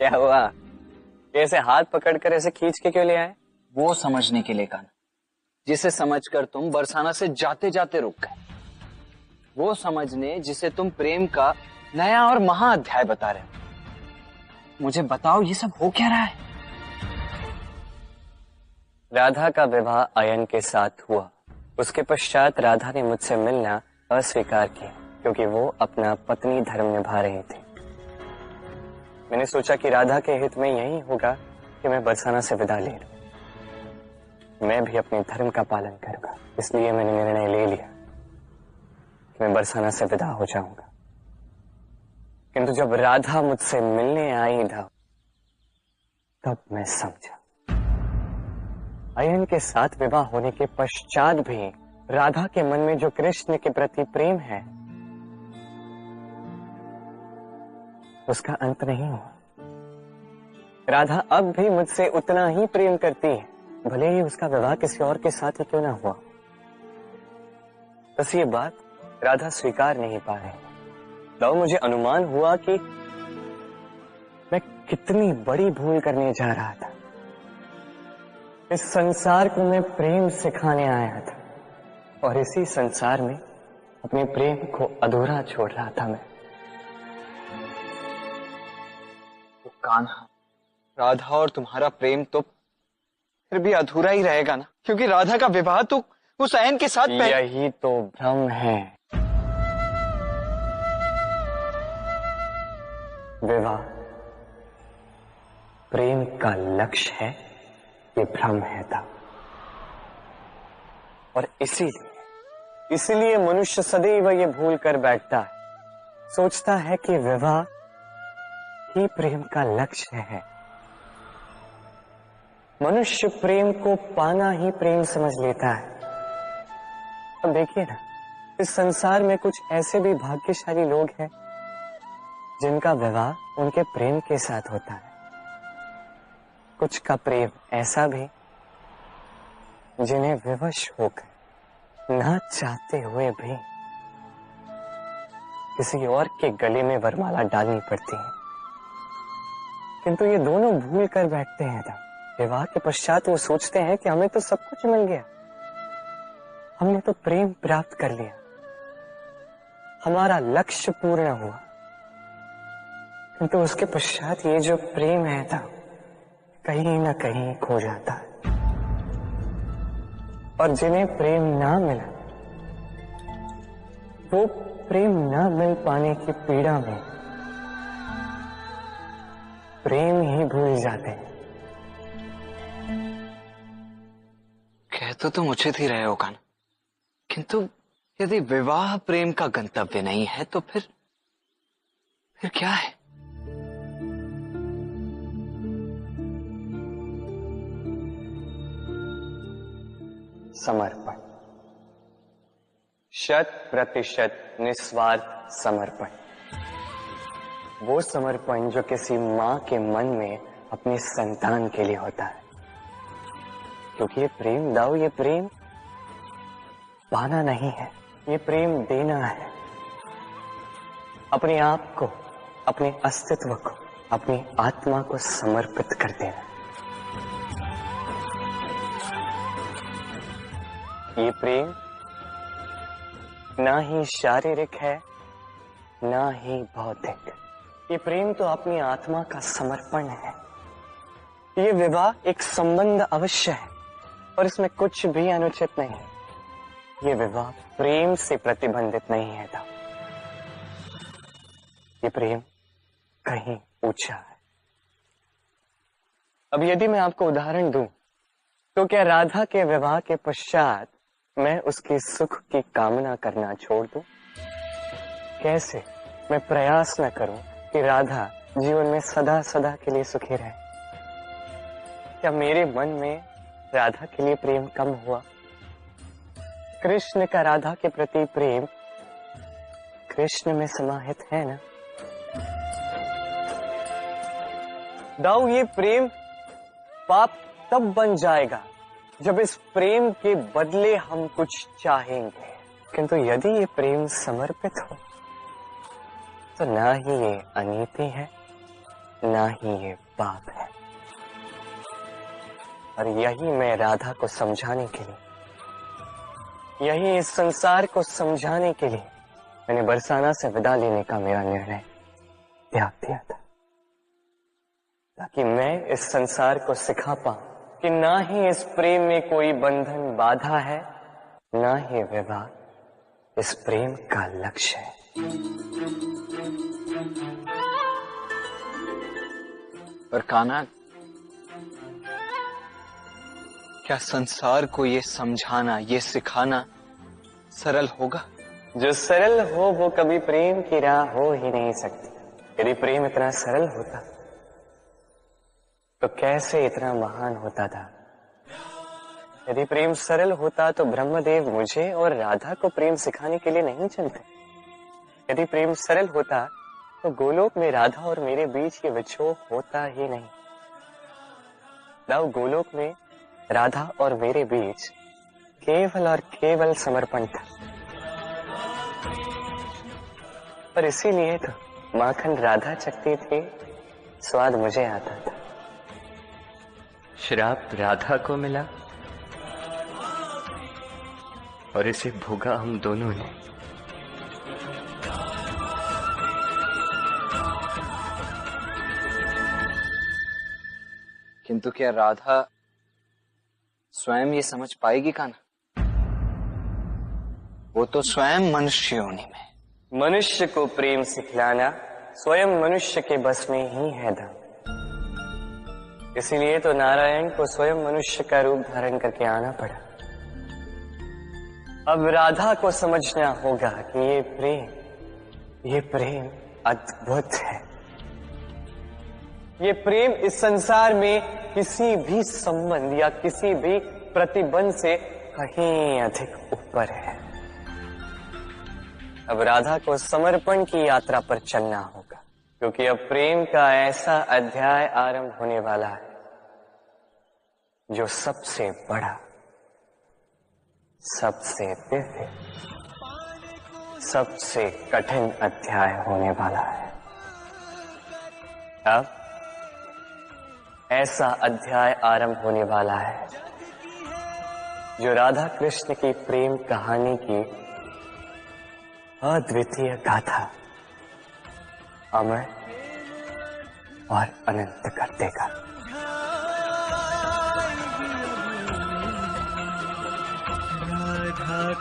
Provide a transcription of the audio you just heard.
क्या हुआ? ऐसे हाथ पकड़कर ऐसे खींच के क्यों ले आए? वो समझने के लिए कान्हा जिसे समझकर तुम बरसाना से जाते जाते रुक गए, वो समझने जिसे तुम प्रेम का नया और महा अध्याय बता रहे हो। मुझे बताओ ये सब हो क्या रहा है? राधा का विवाह अयन के साथ हुआ। उसके पश्चात राधा ने मुझसे मिलना अस्वीकार किया क्योंकि वो अपना पत्नी धर्म निभा रही थी। मैंने सोचा कि राधा के हित में यही होगा कि मैं बरसाना से विदा ले लूं। मैं भी अपने धर्म का पालन करूंगा, इसलिए मैंने निर्णय ले लिया कि मैं बरसाना से विदा हो जाऊंगा। किंतु जब राधा मुझसे मिलने आई था तब मैं समझा। अयन के साथ विवाह होने के पश्चात भी राधा के मन में जो कृष्ण के प्रति प्रेम है उसका अंत नहीं हुआ। राधा अब भी मुझसे उतना ही प्रेम करती है, भले ही उसका विवाह किसी और के साथ ही क्यों ना हुआ। बस ये बात राधा स्वीकार नहीं पा रही। तब मुझे अनुमान हुआ कि मैं कितनी बड़ी भूल करने जा रहा था। इस संसार को मैं प्रेम सिखाने आया था और इसी संसार में अपने प्रेम को अधूरा छोड़ रहा था मैं। तो कान्हा, राधा और तुम्हारा प्रेम तो फिर भी अधूरा ही रहेगा ना, क्योंकि राधा का विवाह तो उस अयन के साथ यही तो भ्रम है। विवाह प्रेम का लक्ष्य है, ये भ्रम है था। और इसीलिए मनुष्य सदैव ये भूल कर बैठता है, सोचता है कि विवाह ही प्रेम का लक्ष्य है। मनुष्य प्रेम को पाना ही प्रेम समझ लेता है। अब देखिए ना, इस संसार में कुछ ऐसे भी भाग्यशाली लोग हैं जिनका विवाह उनके प्रेम के साथ होता है। कुछ का प्रेम ऐसा भी जिन्हें विवश होकर ना चाहते हुए भी किसी और के गले में वरमाला डालनी पड़ती है। किंतु ये दोनों भूल कर बैठते हैं था। विवाह के पश्चात वो सोचते हैं कि हमें तो सब कुछ मिल गया, हमने तो प्रेम प्राप्त कर लिया, हमारा लक्ष्य पूर्ण हुआ। किंतु उसके पश्चात ये जो प्रेम है था कहीं ना कहीं खो जाता है। और जिन्हें प्रेम ना मिला वो प्रेम ना मिल पाने की पीड़ा में प्रेम ही भूल जाते हैं। कह तो तुम उचित ही रहे हो कान्हा, किंतु यदि विवाह प्रेम का गंतव्य नहीं है तो फिर क्या है? समर्पण, 100% निस्वार्थ समर्पण। वो समर्पण जो किसी मां के मन में अपनी संतान के लिए होता है। क्योंकि ये प्रेम दाऊ, ये प्रेम पाना नहीं है, ये प्रेम देना है। अपने आप को, अपने अस्तित्व को, अपनी आत्मा को समर्पित कर देना। ये प्रेम ना ही शारीरिक है ना ही भौतिक। ये प्रेम तो अपनी आत्मा का समर्पण है। ये विवाह एक संबंध अवश्य है और इसमें कुछ भी अनुचित नहीं है। ये विवाह प्रेम से प्रतिबंधित नहीं है था। ये प्रेम कहीं ऊंचा है। अब यदि मैं आपको उदाहरण दूं तो क्या राधा के विवाह के पश्चात मैं उसके सुख की कामना करना छोड़ दूं? कैसे मैं प्रयास न करूं कि राधा जीवन में सदा सदा के लिए सुखी रहे? क्या मेरे मन में राधा के लिए प्रेम कम हुआ? कृष्ण का राधा के प्रति प्रेम कृष्ण में समाहित है ना। दाऊ, ये प्रेम पाप तब बन जाएगा जब इस प्रेम के बदले हम कुछ चाहेंगे। किंतु यदि ये प्रेम समर्पित हो तो ना ही ये अनीति है ना ही ये पाप है। और यही मैं राधा को समझाने के लिए, यही इस संसार को समझाने के लिए मैंने बरसाना से विदा लेने का मेरा निर्णय त्याग दिया था, ताकि मैं इस संसार को सिखा पाऊं कि ना ही इस प्रेम में कोई बंधन बाधा है, ना ही विवाह इस प्रेम का लक्ष्य है। पर कान्हा, क्या संसार को ये समझाना, ये सिखाना सरल होगा? जो सरल हो वो कभी प्रेम की राह हो ही नहीं सकती। यदि प्रेम इतना सरल होता तो कैसे इतना महान होता था? यदि प्रेम सरल होता तो ब्रह्मदेव मुझे और राधा को प्रेम सिखाने के लिए नहीं चलते। यदि प्रेम सरल होता तो गोलोक में राधा और मेरे बीच ये विछोह होता ही नहीं। तब गोलोक में राधा और मेरे बीच केवल और केवल समर्पण था। पर इसीलिए तो माखन राधा चखती थी, स्वाद मुझे आता था। श्राप राधा को मिला और इसे भोगा हम दोनों ने। किंतु क्या राधा स्वयं ये समझ पाएगी कान्हा? वो तो स्वयं मनुष्य योनि में। मनुष्य को प्रेम सिखलाना स्वयं मनुष्य के बस में ही है धर्म। इसीलिए तो नारायण को स्वयं मनुष्य का रूप धारण करके आना पड़ा। अब राधा को समझना होगा कि ये प्रेम अद्भुत है। ये प्रेम इस संसार में किसी भी संबंध या किसी भी प्रतिबंध से कहीं अधिक ऊपर है। अब राधा को समर्पण की यात्रा पर चलना होगा, क्योंकि अब प्रेम का ऐसा अध्याय आरंभ होने वाला है जो सबसे बड़ा, सबसे दिव्य, सबसे कठिन अध्याय होने वाला है। अब ऐसा अध्याय आरंभ होने वाला है जो राधा कृष्ण की प्रेम कहानी की अद्वितीय गाथा अमर और अनंत कर देगा। राधा